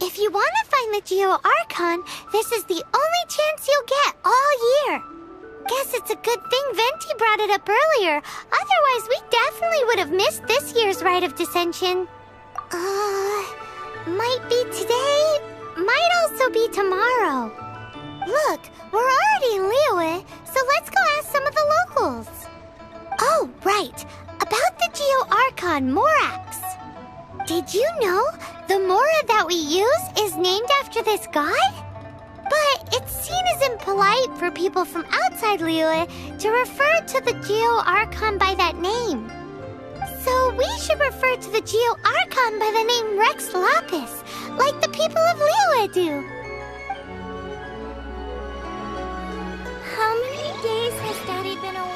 If you want to find the Geo Archon, this is the only chance you'll get all year. Guess it's a good thing Venti brought it up earlier. Otherwise, we definitely would have missed this year's Rite of Dissension. Might be today, might also be tomorrow. Look, we're already in Liyue, so let's go ask some of the locals. Oh, right. About the Geo Archon Morax. Did you know the Mora that we use is named after this god? But it's seen as impolite for people from outside Liyue to refer to the Geo Archon by that name. So we should refer to the Geo Archon by the name Rex Lapis, like the people of Liyue do. How many days has Daddy been away?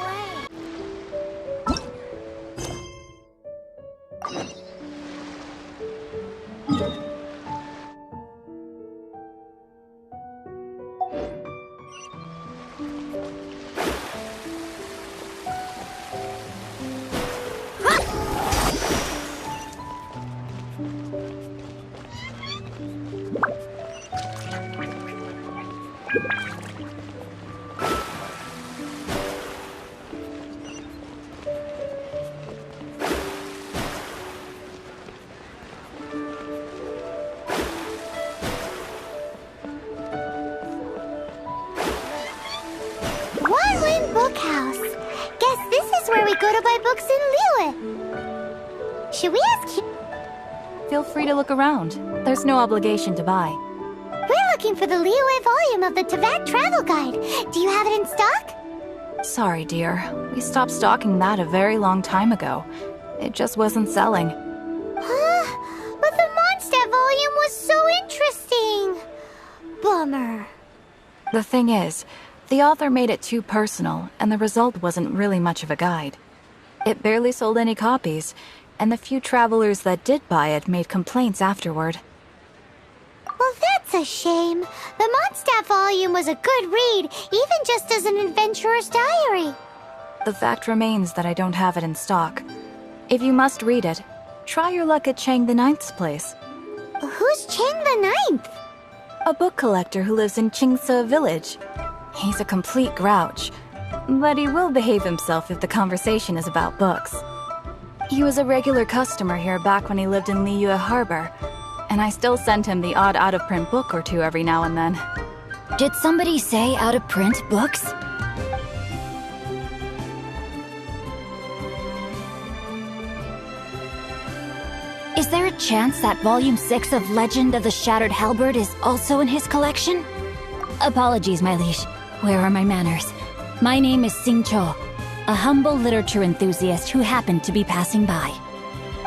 Go to buy books in Liyue. Should we ask you? Feel free to look around. There's no obligation to buy. We're looking for the Liyue volume of the Teyvat Travel Guide. Do you have it in stock? Sorry, dear. We stopped stocking that a very long time ago. It just wasn't selling. Huh? But the Mondstadt volume was so interesting. Bummer. The thing is, the author made it too personal, and the result wasn't really much of a guide. It barely sold any copies, and the few travelers that did buy it made complaints afterward. Well, that's a shame. The Mondstadt volume was a good read, even just as an adventurer's diary. The fact remains that I don't have it in stock. If you must read it, try your luck at Chang the Ninth's place. Who's Chang the Ninth? A book collector who lives in Qingse village. He's a complete grouch, but he will behave himself if the conversation is about books. He was a regular customer here back when he lived in Liyue Harbor, and I still send him the odd out-of-print book or two every now and then. Did somebody say out-of-print books? Is there a chance that Volume 6 of Legend of the Shattered Halberd is also in his collection? Apologies, my liege. Where are my manners? My name is Sing Cho, a humble literature enthusiast who happened to be passing by.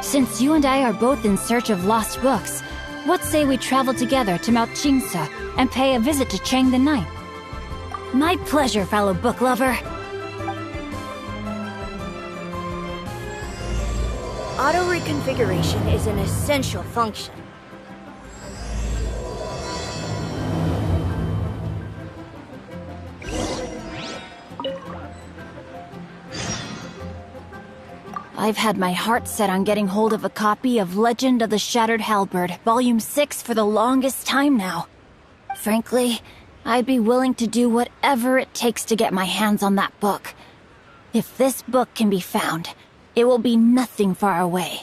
Since you and I are both in search of lost books, what say we travel together to Mount Qingse and pay a visit to Chang the Ninth? My pleasure, fellow book lover. Auto-reconfiguration is an essential function. I've had my heart set on getting hold of a copy of Legend of the Shattered Halberd, Volume 6 for the longest time now. Frankly, I'd be willing to do whatever it takes to get my hands on that book. If this book can be found, it will be nothing far away.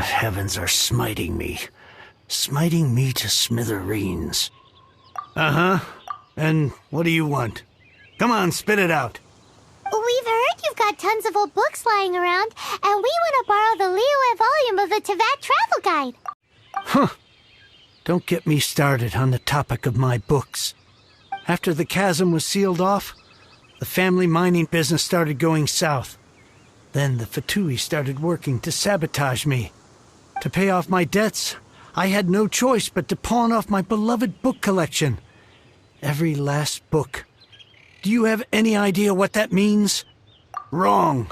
heavens are smiting me. Smiting me to smithereens. Uh-huh. And what do you want? Come on, spit it out. We've heard you've got tons of old books lying around, and we want to borrow the Liyue volume of the Teyvat Travel Guide. Huh. Don't get me started on the topic of my books. After the chasm was sealed off, the family mining business started going south. Then the Fatui started working to sabotage me. To pay off my debts, I had no choice but to pawn off my beloved book collection. Every last book. Do you have any idea what that means? Wrong.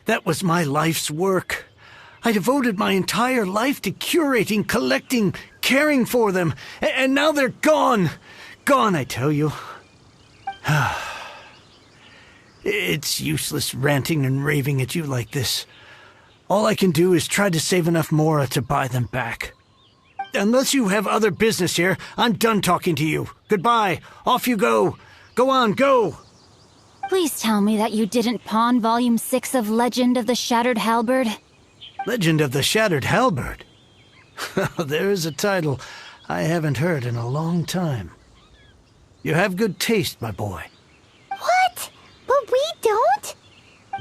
That was my life's work. I devoted my entire life to curating, collecting, caring for them, and now they're gone. Gone, I tell you. It's useless ranting and raving at you like this. All I can do is try to save enough Mora to buy them back. Unless you have other business here, I'm done talking to you. Goodbye. Off you go. Go on, go. Please tell me that you didn't pawn Volume 6 of Legend of the Shattered Halberd. Legend of the Shattered Halberd? There is a title I haven't heard in a long time. You have good taste, my boy. What? But we don't?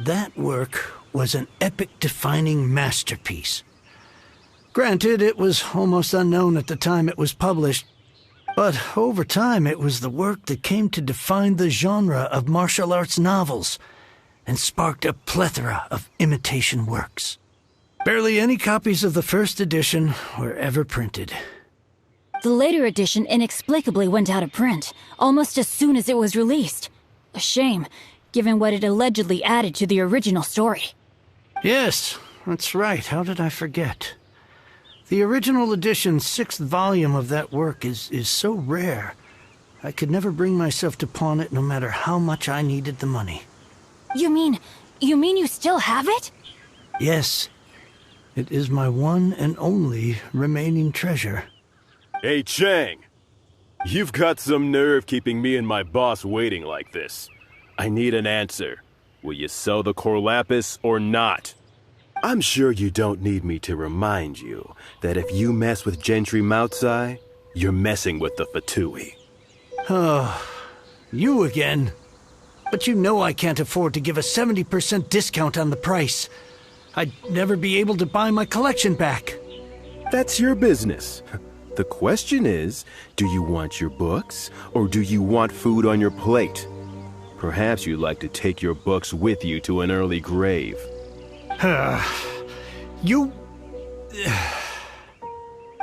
That work was an epic-defining masterpiece. Granted, it was almost unknown at the time it was published, but over time it was the work that came to define the genre of martial arts novels and sparked a plethora of imitation works. Barely any copies of the first edition were ever printed. The later edition inexplicably went out of print, almost as soon as it was released. A shame, given what it allegedly added to the original story. Yes, that's right. How did I forget? The original edition's 6th volume of that work is so rare, I could never bring myself to pawn it no matter how much I needed the money. You mean you still have it? Yes. It is my one and only remaining treasure. Hey, Chang. You've got some nerve keeping me and my boss waiting like this. I need an answer. Will you sell the core lapis or not? I'm sure you don't need me to remind you that if you mess with Gentry Moutsai, you're messing with the Fatui. Oh, you again. But you know I can't afford to give a 70% discount on the price. I'd never be able to buy my collection back. That's your business. The question is, do you want your books, or do you want food on your plate? Perhaps you'd like to take your books with you to an early grave. You...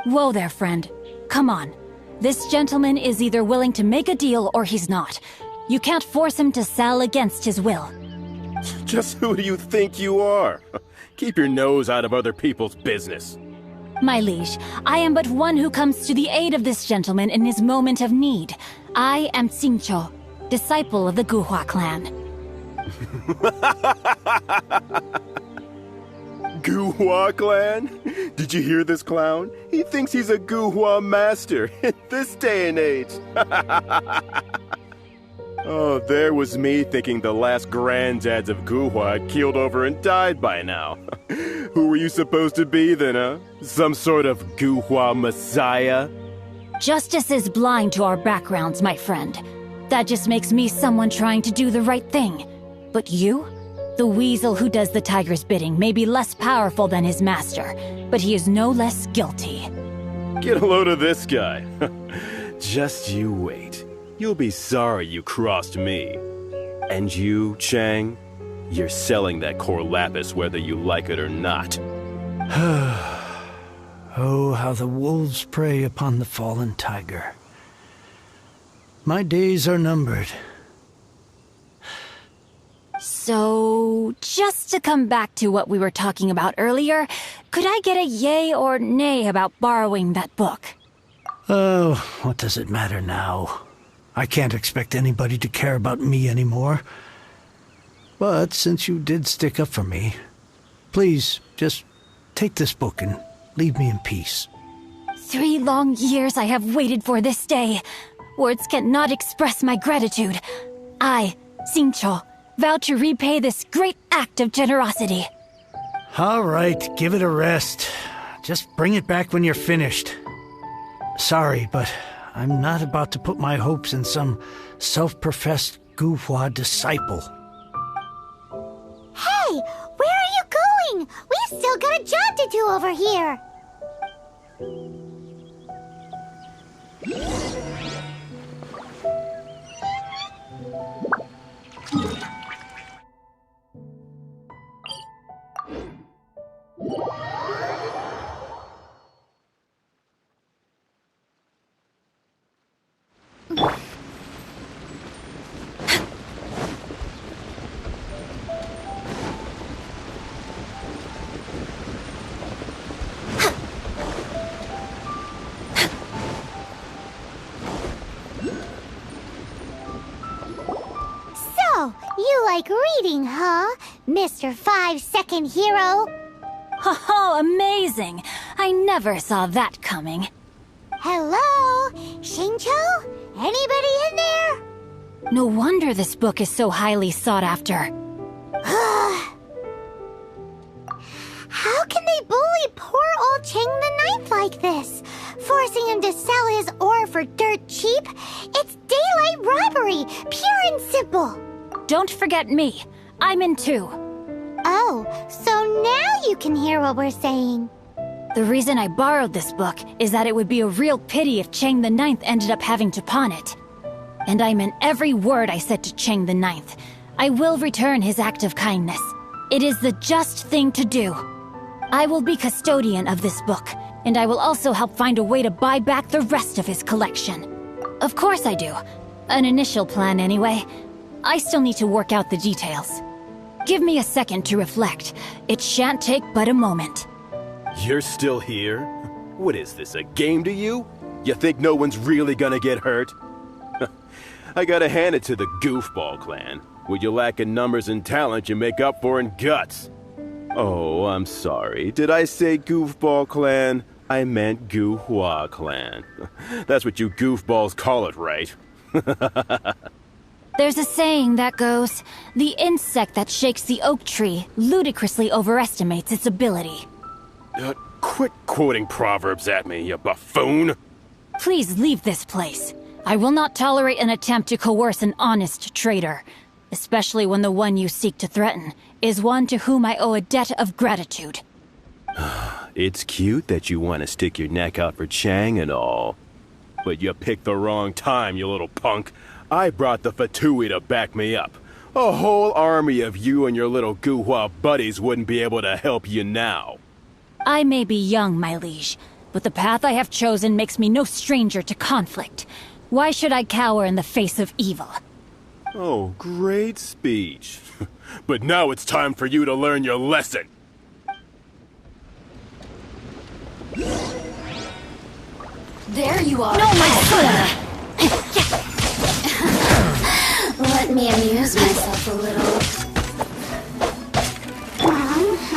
Whoa there, friend. Come on. This gentleman is either willing to make a deal or he's not. You can't force him to sell against his will. Just who do you think you are? Keep your nose out of other people's business. My liege, I am but one who comes to the aid of this gentleman in his moment of need. I am Xingqiu, disciple of the Guhua clan. Guhua clan? Did you hear this clown? He thinks he's a Guhua master in this day and age. Oh, there was me thinking the last granddads of Guhua had keeled over and died by now. Who were you supposed to be then, huh? Some sort of Guhua messiah? Justice is blind to our backgrounds, my friend. That just makes me someone trying to do the right thing. But you? The weasel who does the tiger's bidding may be less powerful than his master, but he is no less guilty. Get a load of this guy. Just you wait. You'll be sorry you crossed me. And you, Chang, you're selling that core lapis whether you like it or not. Oh, how the wolves prey upon the fallen tiger. My days are numbered. So, just to come back to what we were talking about earlier, could I get a yay or nay about borrowing that book? Oh, what does it matter now? I can't expect anybody to care about me anymore. But since you did stick up for me, please, just take this book and leave me in peace. 3 long years I have waited for this day. Words cannot express my gratitude. I, Xingqiu, vow to repay this great act of generosity. All right, give it a rest. Just bring it back when you're finished. Sorry, but I'm not about to put my hopes in some self-professed Guhua disciple. Hey, where are you going? We've still got a job to do over here. You like reading, huh, Mr. 5-second hero? Oh, amazing! I never saw that coming. Hello? Shincho? Anybody in there? No wonder this book is so highly sought after. How can they bully poor old Chang the Ninth like this? Forcing him to sell his ore for dirt cheap? It's daylight robbery, pure and simple. Don't forget me. I'm in too. Oh, so now you can hear what we're saying. The reason I borrowed this book is that it would be a real pity if Chang the Ninth ended up having to pawn it. And I meant every word I said to Chang the Ninth. I will return his act of kindness. It is the just thing to do. I will be custodian of this book, and I will also help find a way to buy back the rest of his collection. Of course I do. An initial plan anyway. I still need to work out the details. Give me a second to reflect. It shan't take but a moment. You're still here? What is this, a game to you? You think no one's really gonna get hurt? I gotta hand it to the Goofball clan. What you lack in numbers and talent, you make up for in guts. Oh, I'm sorry. Did I say Goofball clan? I meant Guhua clan. That's what you goofballs call it, right? There's a saying that goes, the insect that shakes the oak tree ludicrously overestimates its ability. Quit quoting proverbs at me, you buffoon! Please leave this place. I will not tolerate an attempt to coerce an honest trader, especially when the one you seek to threaten is one to whom I owe a debt of gratitude. It's cute that you want to stick your neck out for Chang and all. But you picked the wrong time, you little punk. I brought the Fatui to back me up. A whole army of you and your little Guhua buddies wouldn't be able to help you now. I may be young, my liege, but the path I have chosen makes me no stranger to conflict. Why should I cower in the face of evil? Oh, great speech. But now it's time for you to learn your lesson. There you are. No, my son! Let me amuse myself a little.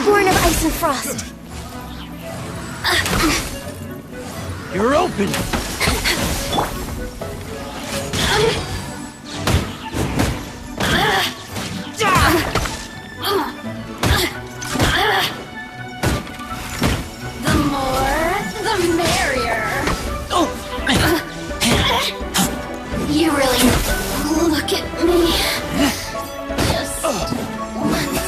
Born of ice and frost. You're open! The more, the merrier. You really look at me. Just once.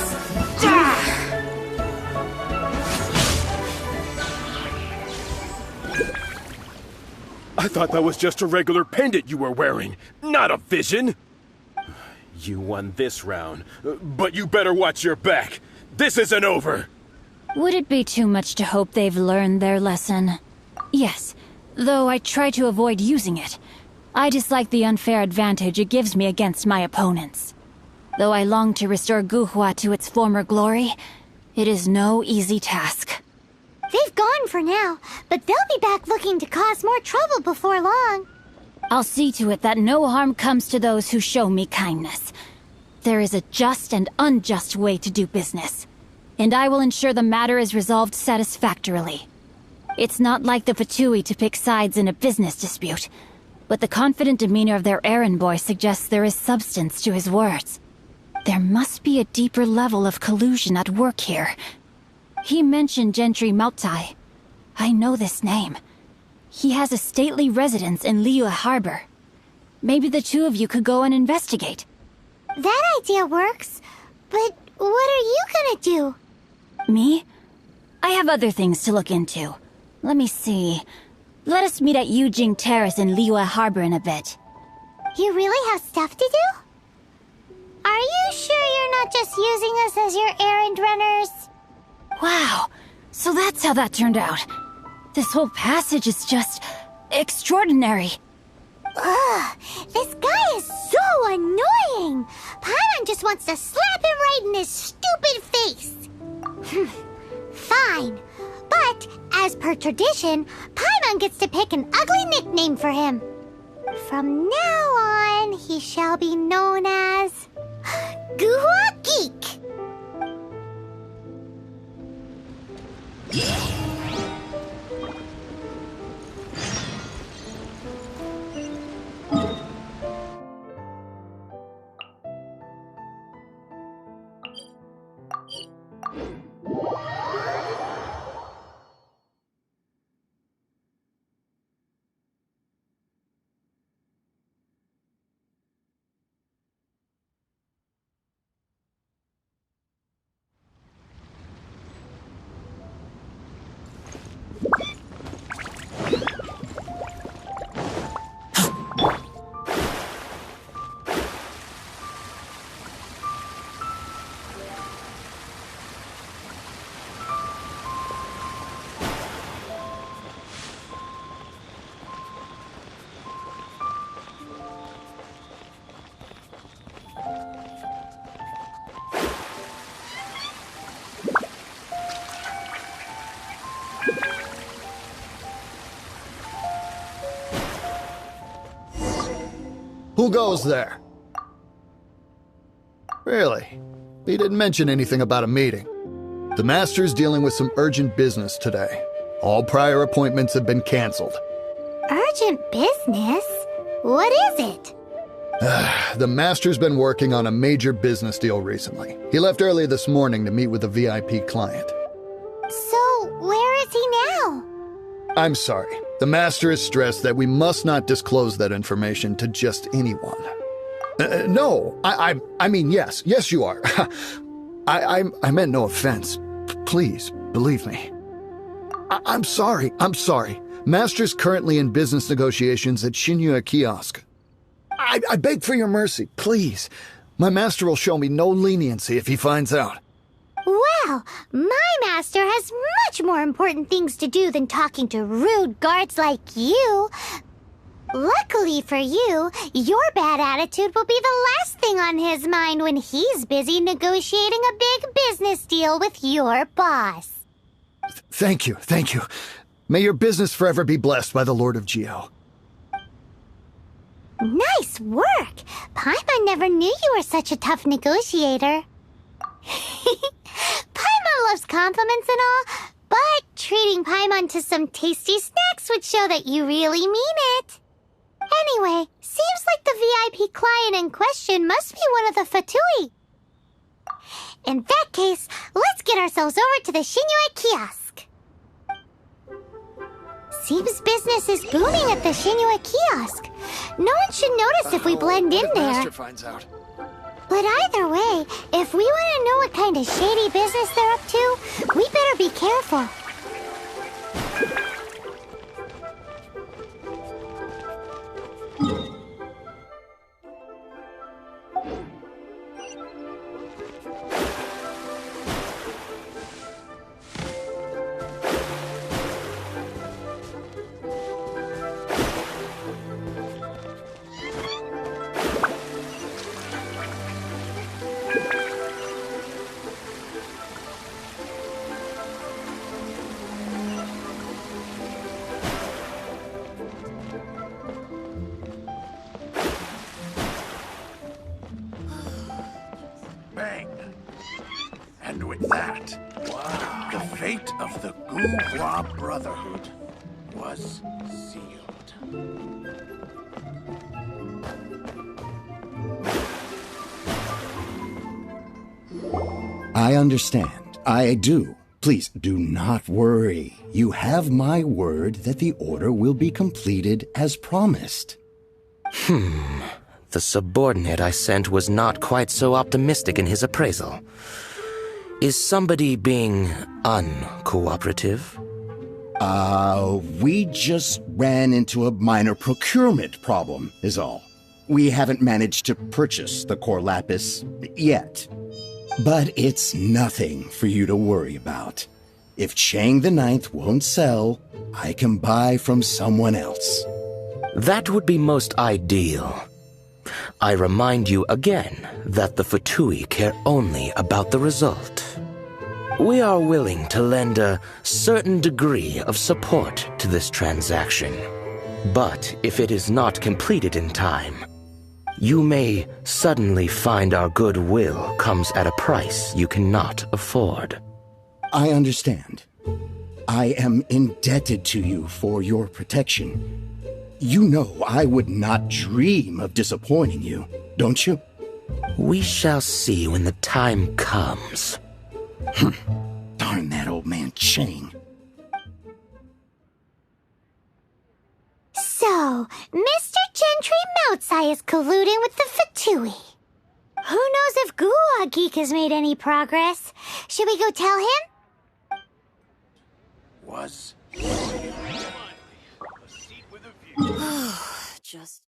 I thought that was just a regular pendant you were wearing, not a vision. You won this round, but you better watch your back. This isn't over. Would it be too much to hope they've learned their lesson? Yes, though I try to avoid using it. I dislike the unfair advantage it gives me against my opponents. Though I long to restore Guhua to its former glory, it is no easy task. They've gone for now, but they'll be back looking to cause more trouble before long. I'll see to it that no harm comes to those who show me kindness. There is a just and unjust way to do business, and I will ensure the matter is resolved satisfactorily. It's not like the Fatui to pick sides in a business dispute, but the confident demeanor of their errand boy suggests there is substance to his words. There must be a deeper level of collusion at work here. He mentioned Gentry Mautai. I know this name. He has a stately residence in Liyue Harbor. Maybe the two of you could go and investigate. That idea works, but what are you gonna do? Me? I have other things to look into. Let me see. Let us meet at Yujing Terrace in Liyue Harbor in a bit. You really have stuff to do? Are you sure you're not just using us as your errand runners? Wow, so that's how that turned out. This whole passage is just extraordinary. Ugh, this guy is so annoying! Paimon just wants to slap him right in his stupid face! Fine, but as per tradition, Paimon gets to pick an ugly nickname for him. From now on, he shall be known as... Guhua Geek! Who goes there? Really? He didn't mention anything about a meeting. The Master's dealing with some urgent business today. All prior appointments have been canceled. Urgent business? What is it? The Master's been working on a major business deal recently. He left early this morning to meet with a VIP client. So, where is he now? I'm sorry. The Master is stressed that we must not disclose that information to just anyone. No, I mean, yes, you are. I meant no offense. Please, believe me. I'm sorry. Master's currently in business negotiations at Shinyue Kiosk. I beg for your mercy, please. My master will show me no leniency if he finds out. Well, my master has much more important things to do than talking to rude guards like you. Luckily for you, your bad attitude will be the last thing on his mind when he's busy negotiating a big business deal with your boss. Thank you. May your business forever be blessed by the Lord of Geo. Nice work! Paimon never knew you were such a tough negotiator. Paimon loves compliments and all, but treating Paimon to some tasty snacks would show that you really mean it. Anyway, seems like the VIP client in question must be one of the Fatui. In that case, let's get ourselves over to the Shinyue Kiosk. Seems business is booming at the Shinyue Kiosk. No one should notice if we blend in there. Master finds out. But either way, if we want to know what kind of shady business they're up to, we better be careful. And with that, the fate of the Bookworm Brotherhood was sealed. I understand. I do. Please do not worry. You have my word that the order will be completed as promised. The subordinate I sent was not quite so optimistic in his appraisal. Is somebody being uncooperative? We just ran into a minor procurement problem, is all. We haven't managed to purchase the core lapis yet. But it's nothing for you to worry about. If Chang the Ninth won't sell, I can buy from someone else. That would be most ideal. I remind you again that the Fatui care only about the result. We are willing to lend a certain degree of support to this transaction. But if it is not completed in time, you may suddenly find our goodwill comes at a price you cannot afford. I understand. I am indebted to you for your protection. You know I would not dream of disappointing you, don't you? We shall see when the time comes. Darn that old man Chang. So, Mr. Gentry Moutsai is colluding with the Fatui. Who knows if Guwa Geek has made any progress? Should we go tell him? Was Just...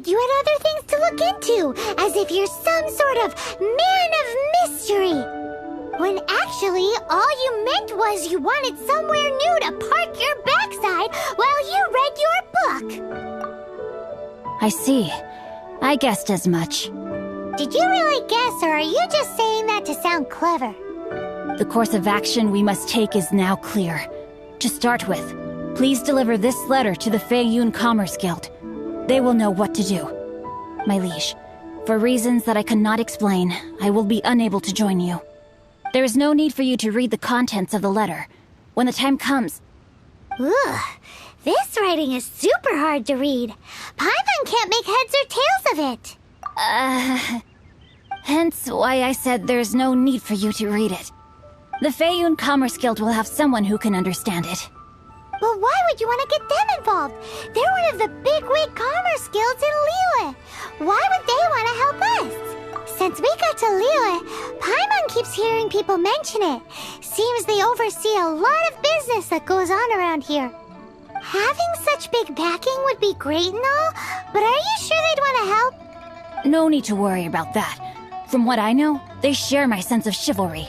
You had other things to look into, as if you're some sort of man of mystery. When actually, all you meant was you wanted somewhere new to park your backside while you read your book. I see. I guessed as much. Did you really guess, or are you just saying that to sound clever? The course of action we must take is now clear. To start with, please deliver this letter to the Feiyun Commerce Guild. They will know what to do. My liege, for reasons that I cannot explain, I will be unable to join you. There is no need for you to read the contents of the letter. When the time comes... Ugh, this writing is super hard to read. Paimon can't make heads or tails of it. Hence why I said there's no need for you to read it. The Feiyun Commerce Guild will have someone who can understand it. But why would you want to get them involved? They're one of the bigwig commerce guilds in Liyue. Why would they want to help us? Since we got to Liyue, Paimon keeps hearing people mention it. Seems they oversee a lot of business that goes on around here. Having such big backing would be great and all, but are you sure they'd want to help? No need to worry about that. From what I know, they share my sense of chivalry.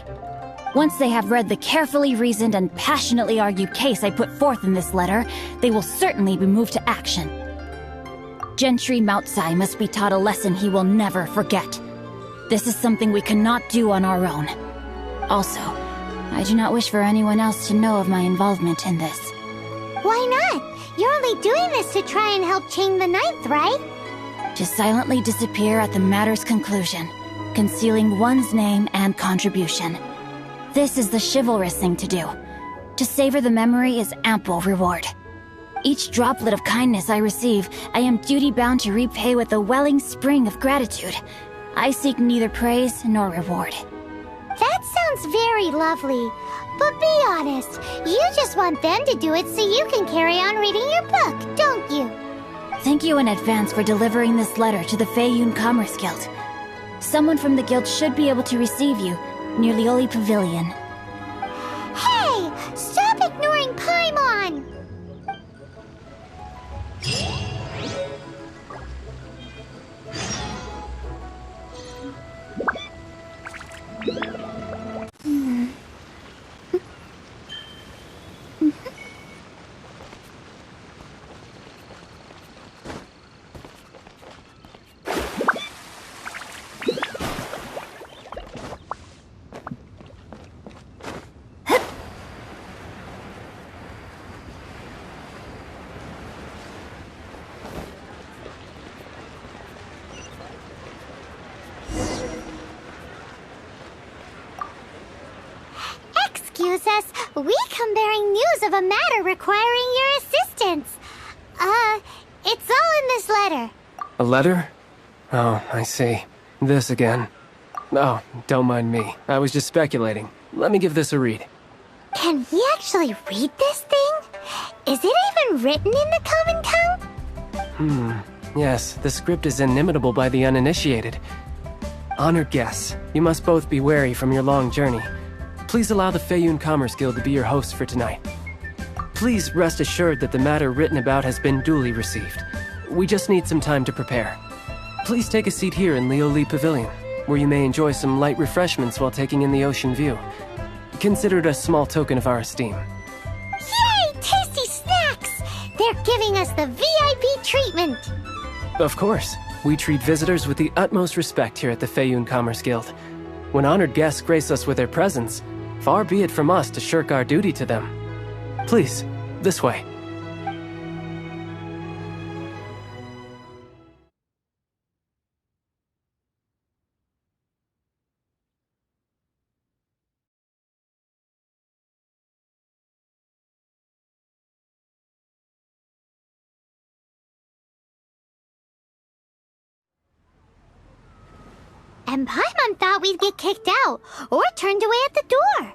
Once they have read the carefully reasoned and passionately argued case I put forth in this letter, they will certainly be moved to action. Gentry Moutsai must be taught a lesson he will never forget. This is something we cannot do on our own. Also, I do not wish for anyone else to know of my involvement in this. Why not? You're only doing this to try and help Chang the Ninth, right? To silently disappear at the matter's conclusion, concealing one's name and contribution. This is the chivalrous thing to do. To savor the memory is ample reward. Each droplet of kindness I receive, I am duty-bound to repay with a welling spring of gratitude. I seek neither praise nor reward. That sounds very lovely. But be honest, you just want them to do it so you can carry on reading your book, don't you? Thank you in advance for delivering this letter to the Feiyun Commerce Guild. Someone from the guild should be able to receive you, near Lioli Pavilion. Hey! Stop ignoring Paimon! We come bearing news of a matter requiring your assistance. It's all in this letter. A letter? Oh, I see. This again. Oh, don't mind me. I was just speculating. Let me give this a read. Can we actually read this thing? Is it even written in the common tongue? Yes, the script is inimitable by the uninitiated. Honored guests, you must both be wary from your long journey. Please allow the Feiyun Commerce Guild to be your host for tonight. Please rest assured that the matter written about has been duly received. We just need some time to prepare. Please take a seat here in Leo Lee Pavilion, where you may enjoy some light refreshments while taking in the ocean view. Consider it a small token of our esteem. Yay! Tasty snacks! They're giving us the VIP treatment. Of course. We treat visitors with the utmost respect here at the Feiyun Commerce Guild. When honored guests grace us with their presence, far be it from us to shirk our duty to them. Please, this way. And Paimon thought we'd get kicked out, or turned away at the door.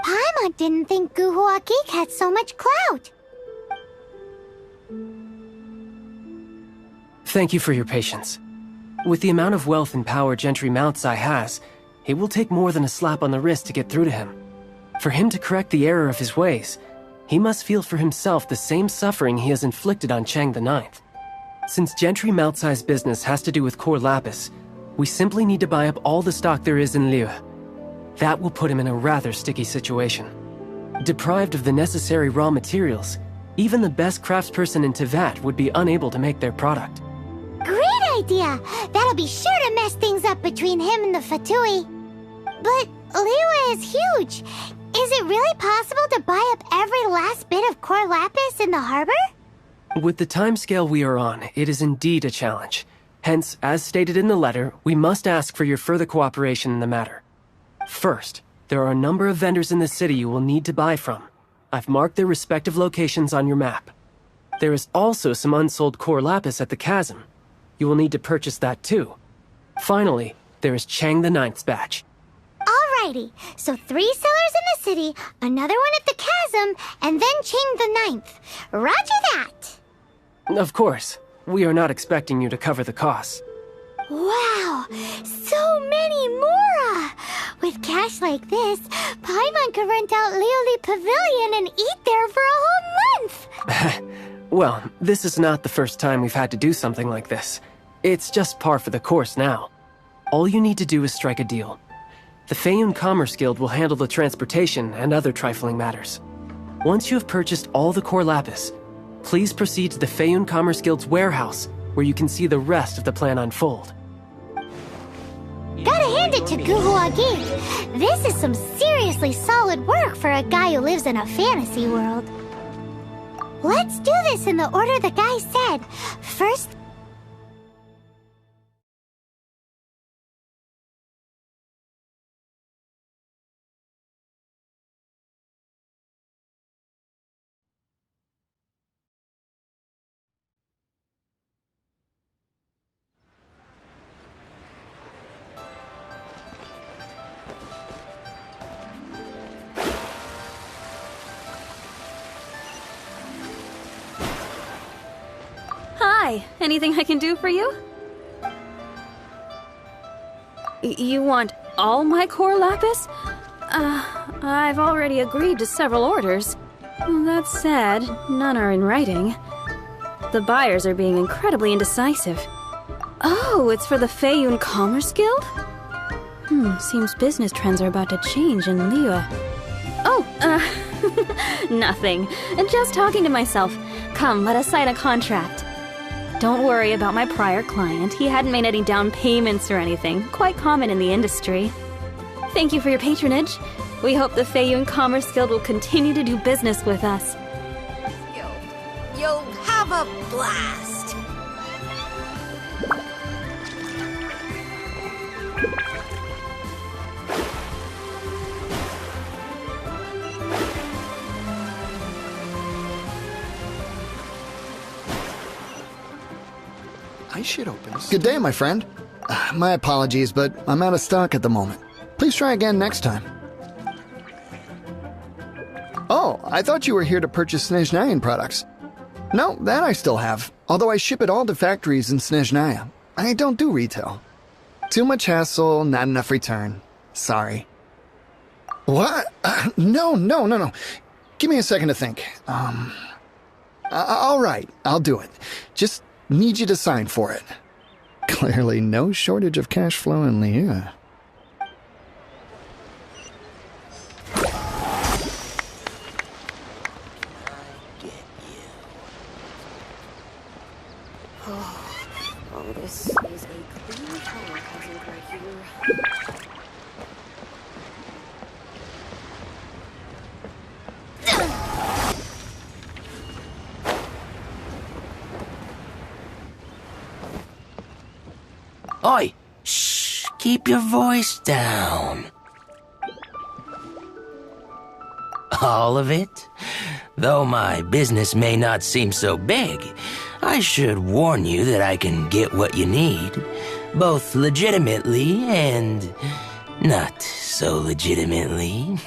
Paimon didn't think Guhua Geek had so much clout. Thank you for your patience. With the amount of wealth and power Gentry Moutsai has, it will take more than a slap on the wrist to get through to him. For him to correct the error of his ways, he must feel for himself the same suffering he has inflicted on Chang the Ninth. Since Gentry Moutsai's business has to do with core lapis, we simply need to buy up all the stock there is in Liyue. That will put him in a rather sticky situation. Deprived of the necessary raw materials, even the best craftsperson in Teyvat would be unable to make their product. Great idea! That'll be sure to mess things up between him and the Fatui. But Liyue is huge. Is it really possible to buy up every last bit of core lapis in the harbor? With the timescale we are on, it is indeed a challenge. Hence, as stated in the letter, we must ask for your further cooperation in the matter. First, there are a number of vendors in the city you will need to buy from. I've marked their respective locations on your map. There is also some unsold core lapis at the chasm. You will need to purchase that too. Finally, there is Chang the Ninth's batch. Alrighty, so 3 sellers in the city, another one at the chasm, and then Chang the Ninth. Roger that! Of course. We are not expecting you to cover the costs. Wow, so many more! With cash like this, Paimon could rent out Lioli Pavilion and eat there for a whole month! Well, this is not the first time we've had to do something like this. It's just par for the course now. All you need to do is strike a deal. The Feiyun Commerce Guild will handle the transportation and other trifling matters. Once you have purchased all the core lapis, please proceed to the Feiyun Commerce Guild's warehouse, where you can see the rest of the plan unfold. Gotta hand it to Guhua Geek. This is some seriously solid work for a guy who lives in a fantasy world. Let's do this in the order the guy said. First, Hi, anything I can do for you? You want all my core lapis? I've already agreed to several orders. That said, none are in writing. The buyers are being incredibly indecisive. Oh, it's for the Feiyun Commerce Guild? Seems business trends are about to change in Liyue. Oh, nothing. Just talking to myself. Come, let us sign a contract. Don't worry about my prior client. He hadn't made any down payments or anything. Quite common in the industry. Thank you for your patronage. We hope the Feiyun Commerce Guild will continue to do business with us. You'll have a blast. should open. Good day, my friend. My apologies, but I'm out of stock at the moment. Please try again next time. Oh, I thought you were here to purchase Snezhnayan products. No, that I still have, although I ship it all to factories in Snezhnaya. I don't do retail. Too much hassle, not enough return. Sorry. What? No. Give me a second to think. All right, I'll do it. Just need you to sign for it. Clearly no shortage of cash flow in Liyue. Oh, this is a clean color puzzle right here. Oi! Shh! Keep your voice down. All of it? Though my business may not seem so big, I should warn you that I can get what you need, both legitimately and not so legitimately.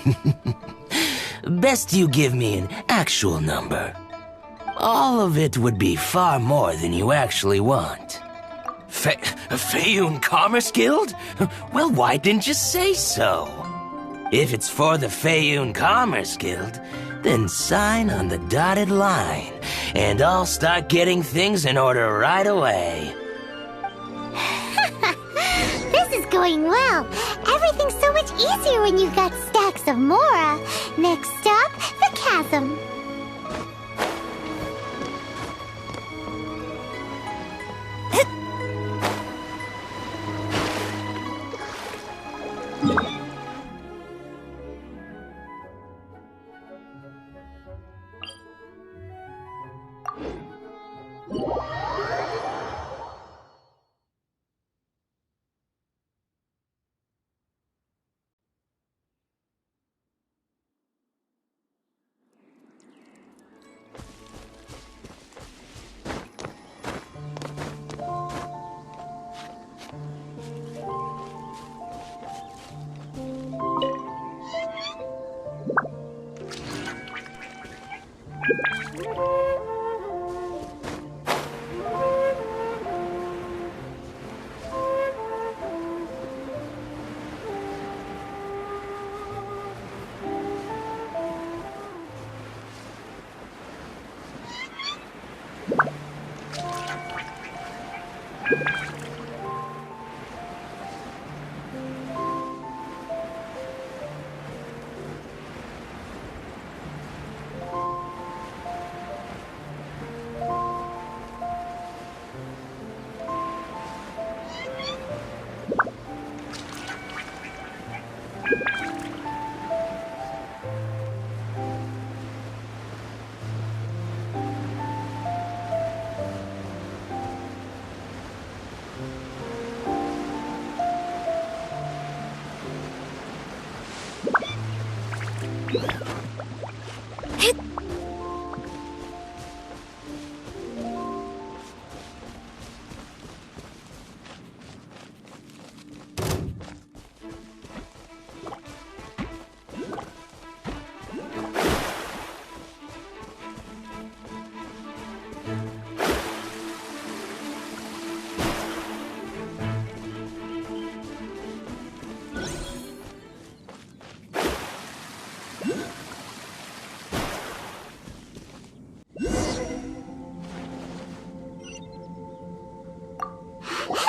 Best you give me an actual number. All of it would be far more than you actually want. Faeyun Commerce Guild? Well, why didn't you say so? If it's for the Faeyun Commerce Guild, then sign on the dotted line, and I'll start getting things in order right away. This is going well. Everything's so much easier when you've got stacks of Mora. Next stop, the chasm.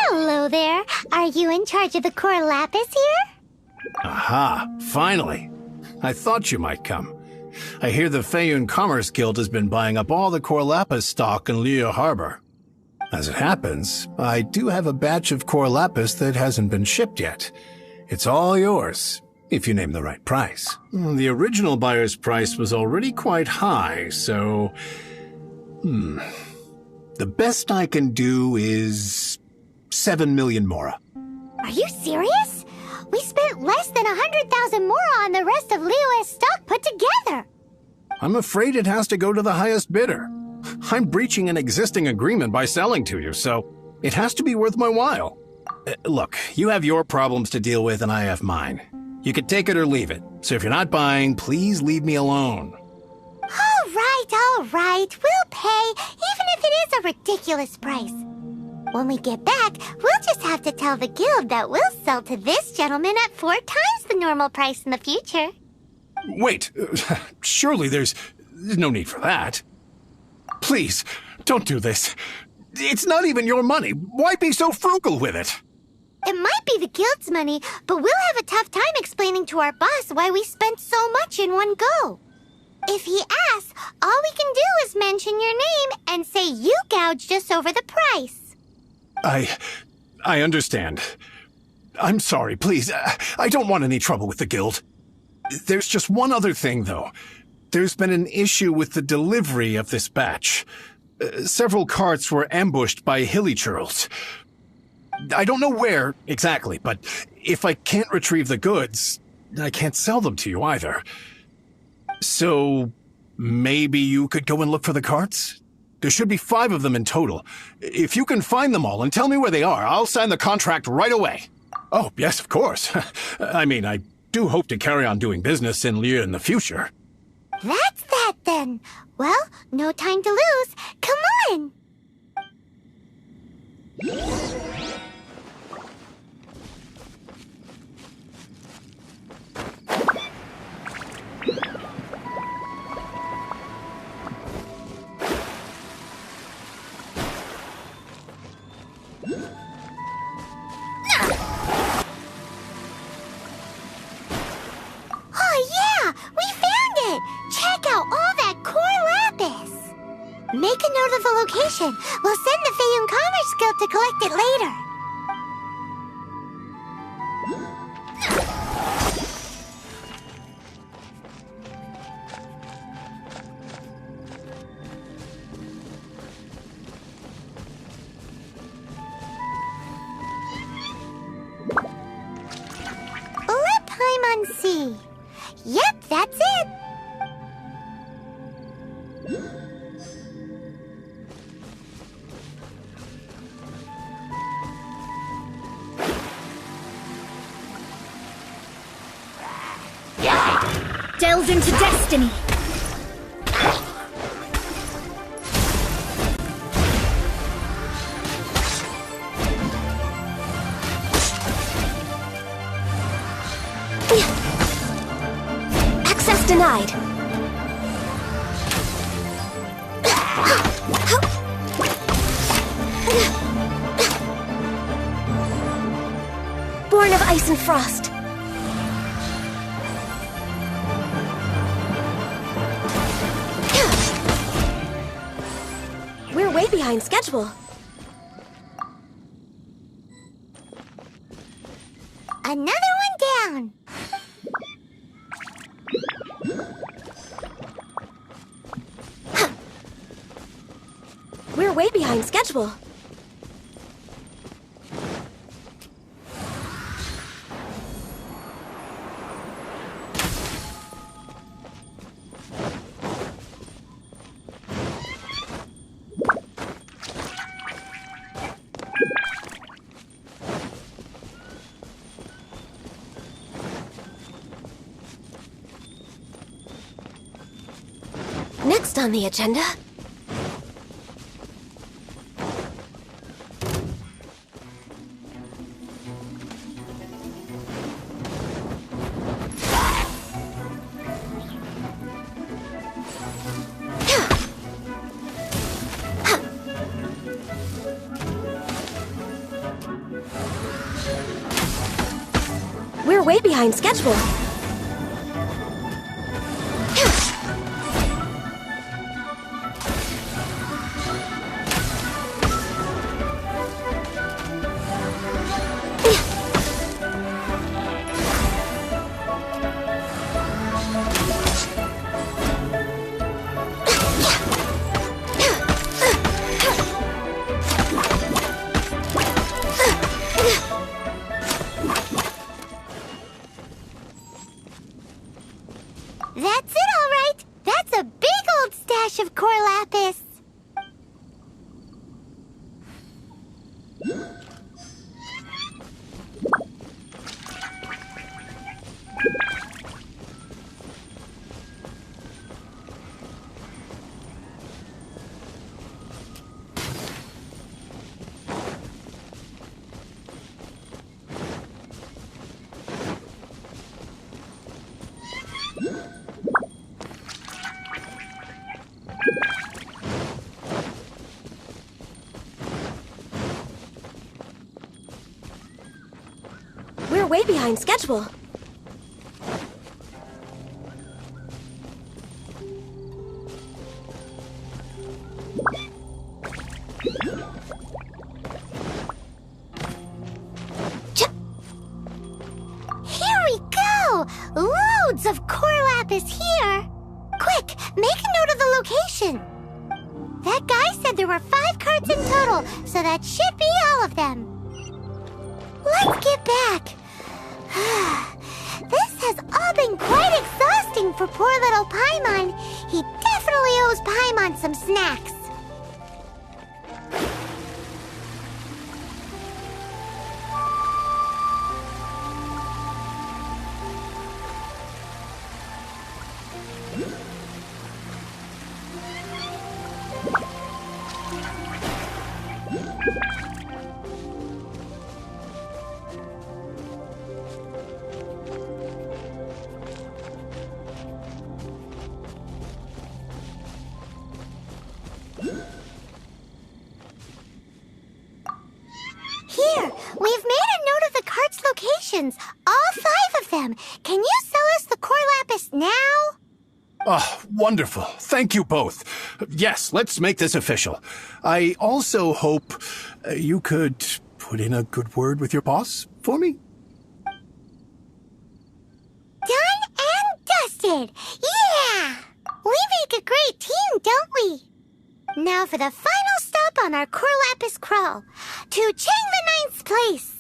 Hello there. Are you in charge of the core lapis here? Aha, finally. I thought you might come. I hear the Faeyun Commerce Guild has been buying up all the core lapis stock in Liyue Harbor. As it happens, I do have a batch of core lapis that hasn't been shipped yet. It's all yours, if you name the right price. The original buyer's price was already quite high, so... The best I can do is 7 million Mora. Are you serious? We spent less than 100,000 Mora on the rest of Liyue's stock put together. I'm afraid it has to go to the highest bidder. I'm breaching an existing agreement by selling to you, so It has to be worth my while. Look, you have your problems to deal with and I have mine. You can take it or leave it. So if you're not buying, please leave me alone. All right. We'll pay, even if it is a ridiculous price. When we get back, we'll just have to tell the guild that we'll sell to this gentleman at 4 times the normal price in the future. Wait, surely there's no need for that. Please, don't do this. It's not even your money. Why be so frugal with it? It might be the guild's money, but we'll have a tough time explaining to our boss why we spent so much in one go. If he asks, all we can do is mention your name and say you gouged us over the price. I understand. I'm sorry, please. I don't want any trouble with the guild. There's just one other thing, though. There's been an issue with the delivery of this batch. Several carts were ambushed by hilly churls. I don't know where exactly, but if I can't retrieve the goods, I can't sell them to you either. So, maybe you could go and look for the carts? There should be 5 of them in total. If you can find them all and tell me where they are, I'll sign the contract right away. Oh, yes, of course. I mean, I do hope to carry on doing business in Liyue in the future. That's that then. Well, no time to lose. Come on! Oh yeah! We found it! Check out all that core lapis! Make a note of the location. We'll send the Feiyun Commerce Guild to collect it later. Sea. Yep, that's it. Delve into destiny. Access denied. Born of ice and frost. We're way behind schedule. Another one down. We're way behind schedule. Next on the agenda... We're way behind schedule. We're way behind schedule. Here we go! Loads of core lapis here! Quick, make a note of the location! That guy said there were 5 carts in total, so that should be all of them. Let's get back. This has all been quite exhausting for poor little Paimon. He definitely owes Paimon some snacks. Here, we've made a note of the cart's locations. All 5 of them. Can you sell us the core lapis now? Oh, wonderful. Thank you both. Yes, let's make this official. I also hope you could put in a good word with your boss for me. Done and dusted. Yeah! We make a great team, don't we? Now for the final stop on our core lapis crawl. To Chang the Ninth's place.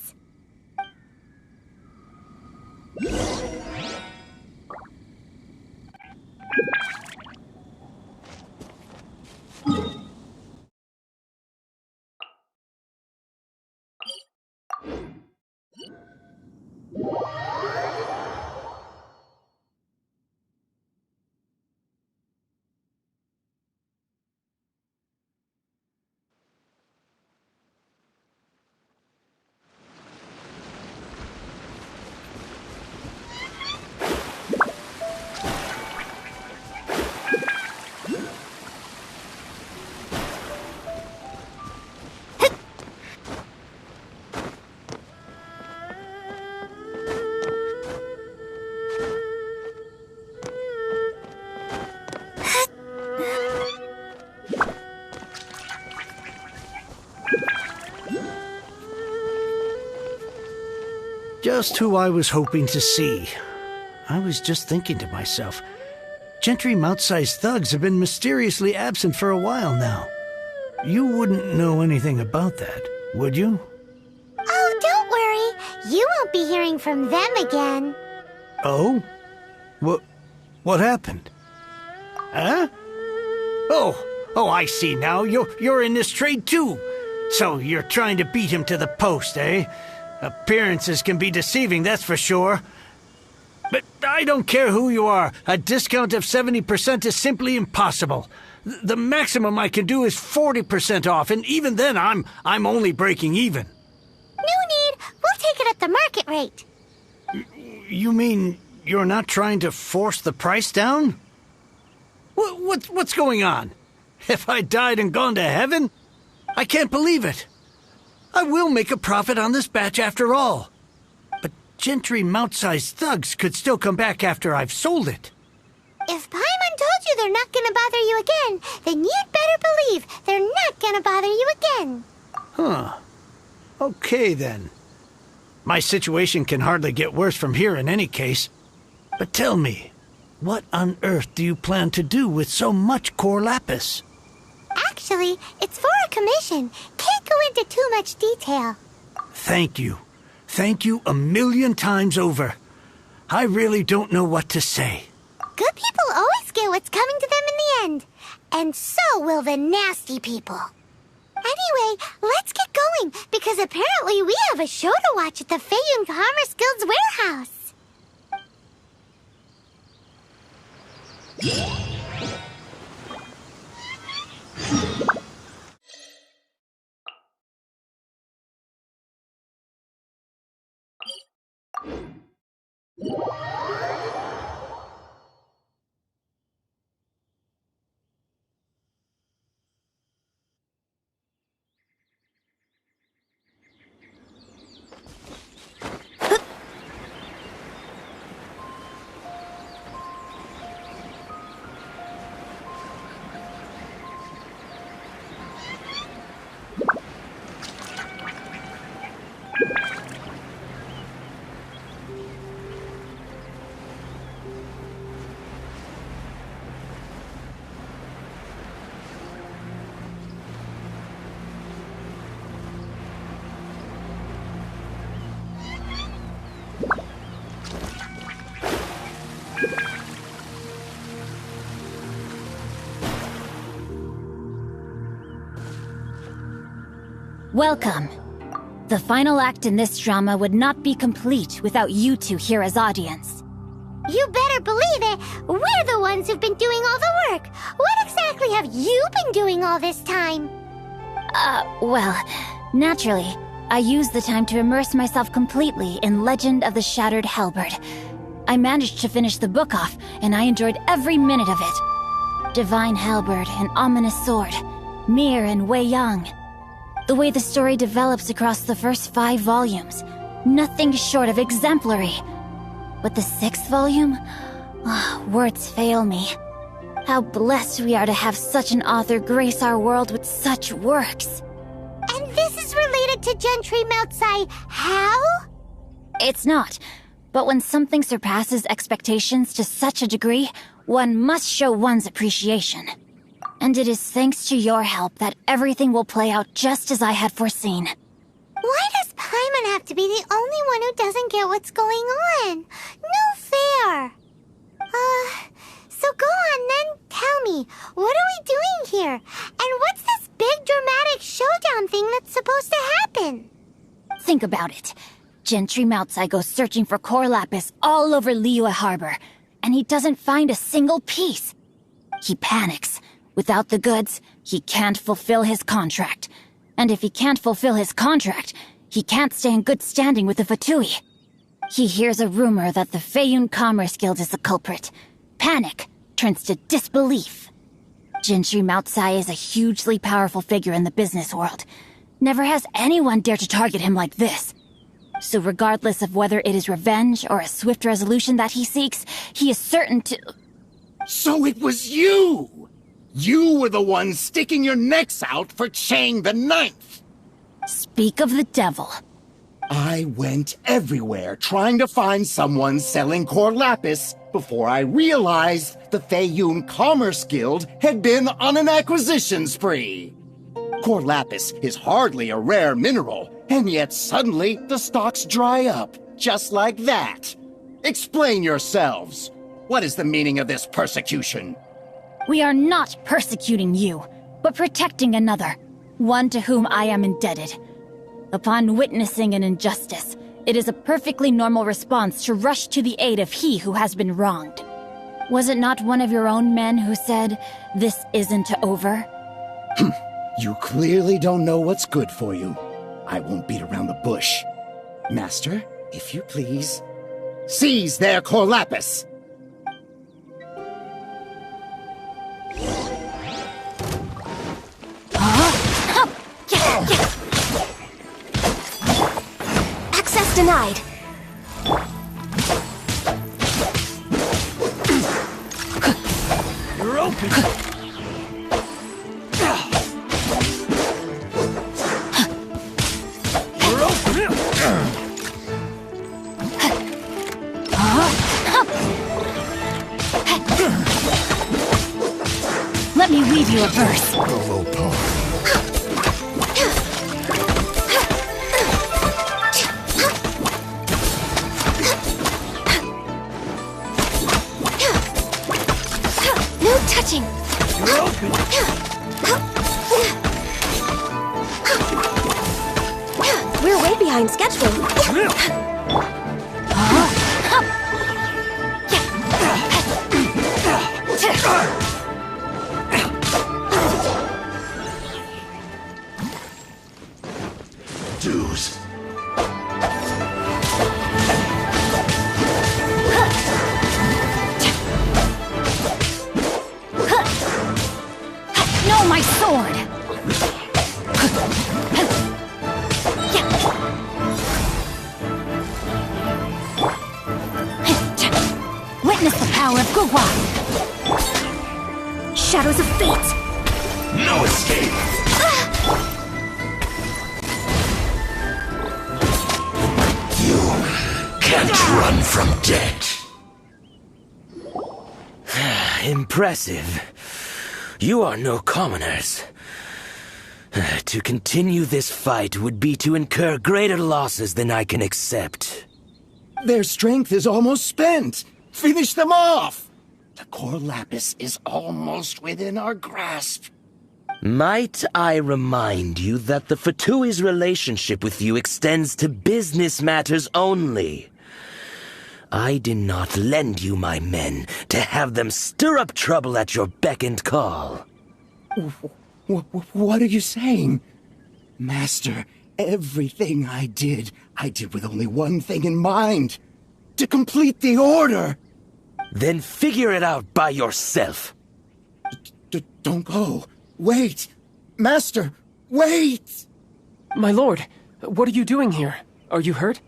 Just who I was hoping to see. I was just thinking to myself, Gentry Mount-sized thugs have been mysteriously absent for a while now. You wouldn't know anything about that, would you? Oh, don't worry. You won't be hearing from them again. Oh? What happened? Huh? Oh, I see now. You're in this trade too. So you're trying to beat him to the post, eh? Appearances can be deceiving, that's for sure. But I don't care who you are. A discount of 70% is simply impossible. The maximum I can do is 40% off, and even then I'm only breaking even. No need. We'll take it at the market rate. You mean you're not trying to force the price down? What's going on? Have I died and gone to heaven? I can't believe it. I will make a profit on this batch after all. But Gentry Mount-sized thugs could still come back after I've sold it. If Paimon told you they're not gonna bother you again, then you'd better believe they're not gonna bother you again. Huh. Okay, then. My situation can hardly get worse from here in any case. But tell me, what on earth do you plan to do with so much core lapis? Actually, it's for a commission. Can't go into too much detail. Thank you. Thank you 1,000,000 times over. I really don't know what to say. Good people always get what's coming to them in the end. And so will the nasty people. Anyway, let's get going, because Because apparently we have a show to watch at the Feiyun Commerce Guild's warehouse. Welcome. The final act in this drama would not be complete without you two here as audience. You better believe it! We're the ones who've been doing all the work! What exactly have you been doing all this time? Well, naturally, I used the time to immerse myself completely in Legend of the Shattered Halberd. I managed to finish the book off, and I enjoyed every minute of it. Divine Halberd, an ominous sword, Mir and Wei Yang. The way the story develops across the first 5 volumes, nothing short of exemplary. But the 6th volume? Words fail me. How blessed we are to have such an author grace our world with such works. And this is related to Gentry Meltsai how? It's not. But when something surpasses expectations to such a degree, one must show one's appreciation. And it is thanks to your help that everything will play out just as I had foreseen. Why does Paimon have to be the only one who doesn't get what's going on? No fair. So go on then, tell me, what are we doing here? And what's this big dramatic showdown thing that's supposed to happen? Think about it. Gentry Meltsai goes searching for core lapis all over Liyue Harbor, and he doesn't find a single piece. He panics. Without the goods, he can't fulfill his contract. And if he can't fulfill his contract, he can't stay in good standing with the Fatui. He hears a rumor that the Feiyun Commerce Guild is the culprit. Panic turns to disbelief. Gentry Meltsai is a hugely powerful figure in the business world. Never has anyone dared to target him like this. So regardless of whether it is revenge or a swift resolution that he seeks, he is certain to... So it was you! You were the one sticking your necks out for Chang the Ninth! Speak of the devil. I went everywhere trying to find someone selling core lapis before I realized the Feiyun Commerce Guild had been on an acquisition spree. Core lapis is hardly a rare mineral, and yet suddenly the stocks dry up, just like that. Explain yourselves. What is the meaning of this persecution? We are not persecuting you, but protecting another, one to whom I am indebted. Upon witnessing an injustice, it is a perfectly normal response to rush to the aid of he who has been wronged. Was it not one of your own men who said, "This isn't over"? You clearly don't know what's good for you. I won't beat around the bush. Master, if you please, seize their core lapis! Access denied. You're open. You're open. Let me weave you a verse. No touching. You're open. behind schedule. Dues. No, my sword! Witness the power of Gugwa! Shadows of fate! No escape! You can't run from death. Impressive. You are no commoners. To continue this fight would be to incur greater losses than I can accept. Their strength is almost spent. Finish them off! The core lapis is almost within our grasp. Might I remind you that the Fatui's relationship with you extends to business matters only? I did not lend you my men to have them stir up trouble at your beck and call. What are you saying? Master, everything I did with only one thing in mind. To complete the order. Then figure it out by yourself. Don't go. Wait! Master, wait! My lord, what are you doing here? Are you hurt?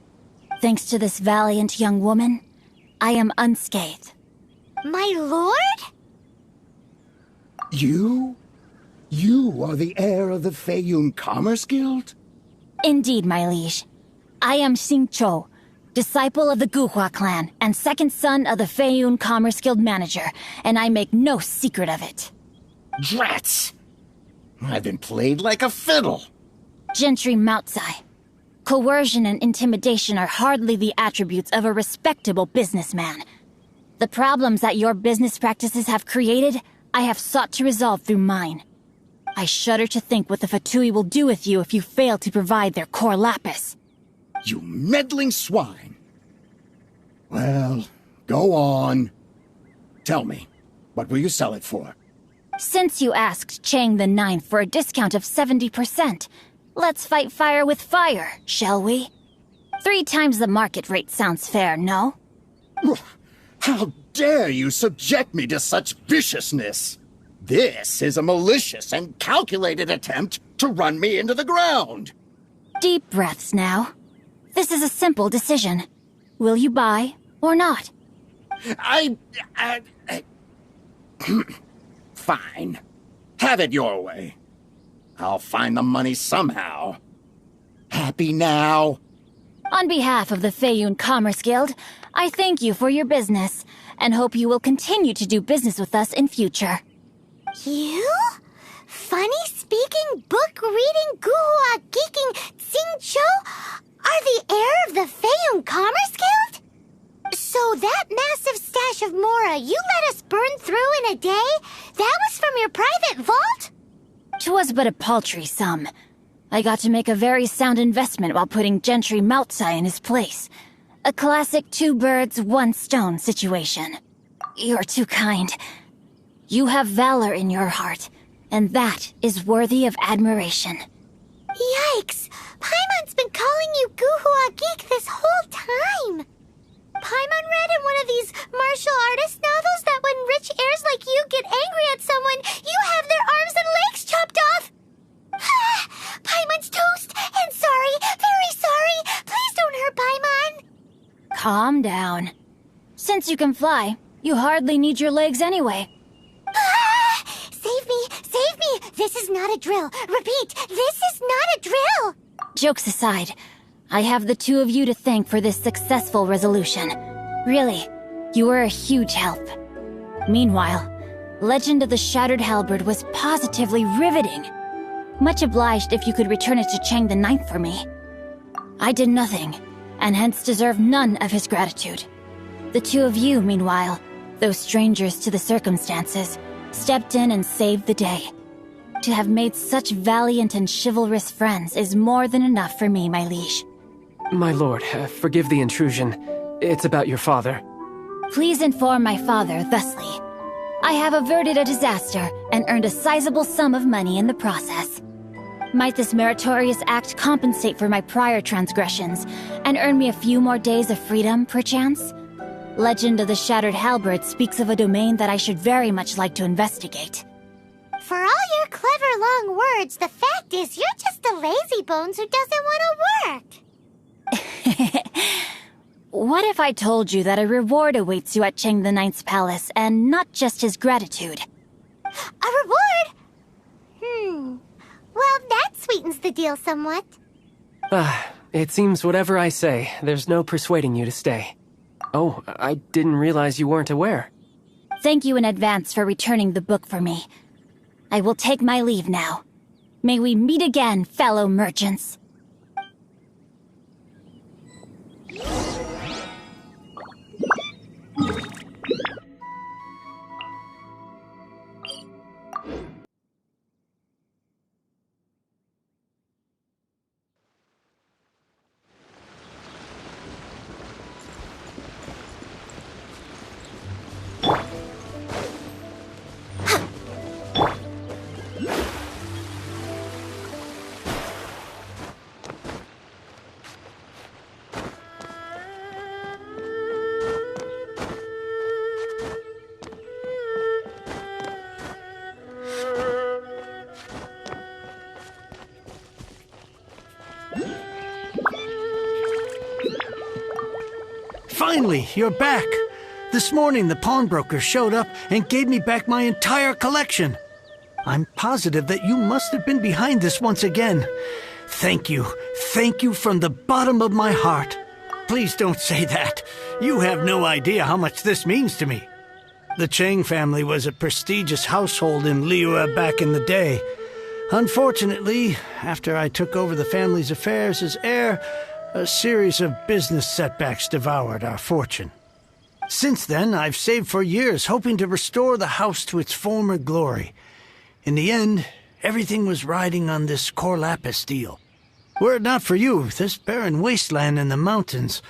Thanks to this valiant young woman, I am unscathed. My lord? You? You are the heir of the Feiyun Commerce Guild? Indeed, my liege. I am Xingqiu, disciple of the Guhua clan and second son of the Feiyun Commerce Guild manager, and I make no secret of it. Drats! I've been played like a fiddle. Gentry Moutsai. Coercion and intimidation are hardly the attributes of a respectable businessman. The problems that your business practices have created, I have sought to resolve through mine. I shudder to think what the Fatui will do with you if you fail to provide their core lapis. You meddling swine! Well, go on. Tell me, what will you sell it for? Since you asked Chang the Ninth for a discount of 70%, let's fight fire with fire, shall we? 3 times the market rate sounds fair, no? How dare you subject me to such viciousness? This is a malicious and calculated attempt to run me into the ground. Deep breaths now. This is a simple decision. Will you buy or not? Fine. Have it your way. I'll find the money somehow. Happy now? On behalf of the Feiyun Commerce Guild, I thank you for your business, and hope you will continue to do business with us in future. You? Funny-speaking, book-reading, guhua geeking Xingqiu are the heir of the Feiyun Commerce Guild? So that massive stash of Mora you let us burn through in a day, that was from your private vault? 'Twas but a paltry sum. I got to make a very sound investment while putting Gentry Moutsai in his place. A classic 2 birds, 1 stone situation. You're too kind. You have valor in your heart, and that is worthy of admiration. Yikes! Paimon's been calling you Guhua Geek this whole time! Paimon read in one of these martial artist novels that when rich heirs like you get angry at someone, you have their arms and legs chopped off! Paimon's toast! And sorry, very sorry! Please don't hurt Paimon! Calm down. Since you can fly, you hardly need your legs anyway. Save me! Save me! This is not a drill! Repeat, this is not a drill! Jokes aside, I have the 2 of you to thank for this successful resolution. Really, you were a huge help. Meanwhile, Legend of the Shattered Halberd was positively riveting. Much obliged if you could return it to Chang the Ninth for me. I did nothing, and hence deserve none of his gratitude. The 2 of you, meanwhile, though strangers to the circumstances, stepped in and saved the day. To have made such valiant and chivalrous friends is more than enough for me, my liege. My lord, forgive the intrusion. It's about your father. Please inform my father thusly. I have averted a disaster and earned a sizable sum of money in the process. Might this meritorious act compensate for my prior transgressions and earn me a few more days of freedom, perchance? Legend of the Shattered Halberd speaks of a domain that I should very much like to investigate. For all your clever long words, the fact is you're just a lazybones who doesn't want to work. What if I told you that a reward awaits you at Cheng the Ninth's palace, and not just his gratitude? A reward? Well, that sweetens the deal somewhat. It seems whatever I say, there's no persuading you to stay. Oh, I didn't realize you weren't aware. Thank you in advance for returning the book for me. I will take my leave now. May we meet again, fellow merchants. Finally, you're back. This morning, the pawnbroker showed up and gave me back my entire collection. I'm positive that you must have been behind this once again. Thank you. Thank you from the bottom of my heart. Please don't say that. You have no idea how much this means to me. The Cheng family was a prestigious household in Liyue back in the day. Unfortunately, after I took over the family's affairs as heir, a series of business setbacks devoured our fortune. Since then, I've saved for years, hoping to restore the house to its former glory. In the end, everything was riding on this Corlapis deal. Were it not for you, this barren wasteland in the mountains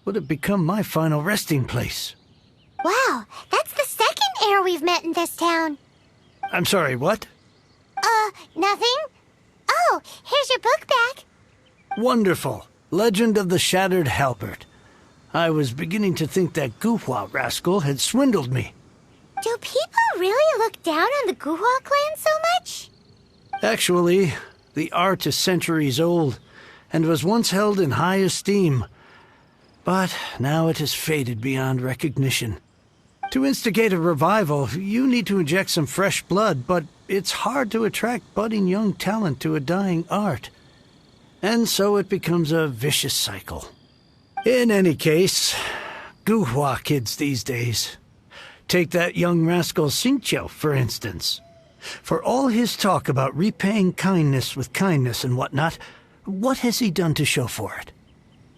would have become my final resting place. Wow, that's the second heir we've met in this town. I'm sorry, what? Nothing? Oh, here's your book back. Wonderful. Legend of the Shattered Halberd. I was beginning to think that Guhua rascal had swindled me. Do people really look down on the Guhua clan so much? Actually, the art is centuries old and was once held in high esteem. But now it has faded beyond recognition. To instigate a revival, you need to inject some fresh blood, but it's hard to attract budding young talent to a dying art. And so it becomes a vicious cycle. In any case, Guhua kids these days. Take that young rascal Xingqiu, for instance. For all his talk about repaying kindness with kindness and whatnot, what has he done to show for it?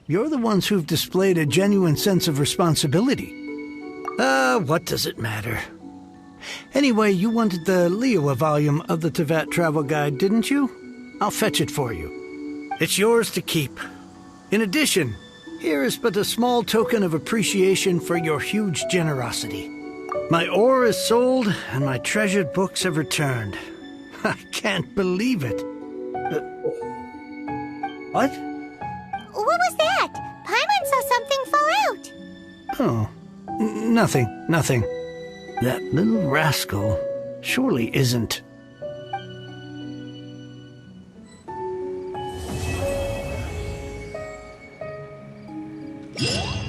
You're the ones who've displayed a genuine sense of responsibility. What does it matter? Anyway, you wanted the Liyue volume of the Teyvat Travel Guide, didn't you? I'll fetch it for you. It's yours to keep. In addition, here is but a small token of appreciation for your huge generosity. My ore is sold, and my treasured books have returned. I can't believe it. What? What was that? Paimon saw something fall out. Oh, nothing. That little rascal surely isn't... Yeah.